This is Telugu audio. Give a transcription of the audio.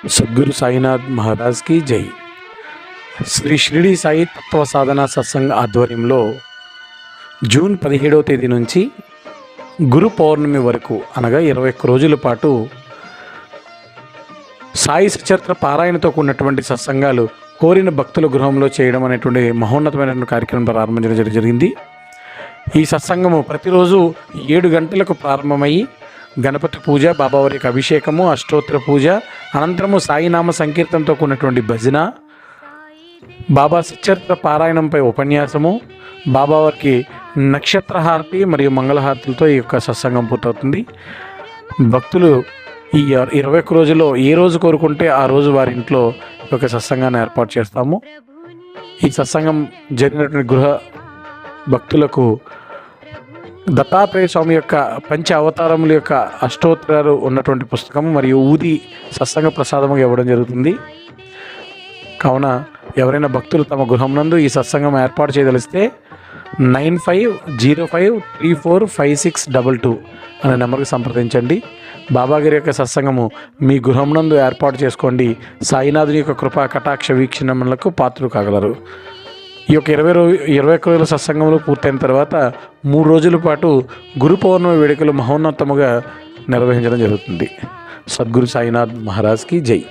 సద్గురు సాయినాథ్ మహారాజ్ కి జై. శ్రీ షిరిడి సాయి తత్వ సాధన సత్సంగ్ ఆధ్వర్యంలో జూన్ 17వ తేదీ నుంచి గురు పౌర్ణమి వరకు అనగా 21 రోజుల పాటు సాయి సచరిత్ర పారాయణతో కూడినటువంటి సత్సంగాలు కోరిన భక్తుల గృహంలో చేయడం అనేటువంటి మహోన్నతమైనటువంటి కార్యక్రమం ప్రారంభించడం జరిగింది. ఈ సత్సంగము ప్రతిరోజు 7 గంటలకు ప్రారంభమయ్యి గణపతి పూజ, బాబావారి యొక్క అభిషేకము, అష్టోత్తర పూజ, అనంతరము సాయినామ సంకీర్తనతో కూడినటువంటి భజన, బాబా సచరిత్ర పారాయణంపై ఉపన్యాసము, బాబావారికి నక్షత్రహారతి మరియు మంగళహారతులతో ఈ యొక్క సత్సంగం పూర్తవుతుంది. భక్తులు ఈ 21 రోజుల్లో ఏ రోజు కోరుకుంటే ఆ రోజు వారి ఇంట్లో ఒక సత్సంగాన్ని ఏర్పాటు చేస్తాము. ఈ సత్సంగం జరిగినటువంటి గృహ భక్తులకు దత్తాత్రేయ స్వామి యొక్క పంచ అవతారముల యొక్క అష్టోత్తరాలు ఉన్నటువంటి పుస్తకం మరియు ఊది సత్సంగ ప్రసాదముగా ఇవ్వడం జరుగుతుంది. కావున ఎవరైనా భక్తులు తమ గృహం నందు ఈ సత్సంగం ఏర్పాటు చేయదలిస్తే 9505345622 అనే నెంబర్కి సంప్రదించండి. బాబాగారి యొక్క సత్సంగము మీ గృహం నందు ఏర్పాటు చేసుకోండి. సాయినాథుని యొక్క కృపా కటాక్ష వీక్షణములకు పాత్రలు కాగలరు. ఈ యొక్క 21 రోజుల సత్సంగములు పూర్తయిన తర్వాత 3 రోజుల పాటు గురు పౌర్ణమి వేడుకలు మహోన్నతముగా నిర్వహించడం జరుగుతుంది. సద్గురు సాయినాథ్ మహారాజ్కి జై.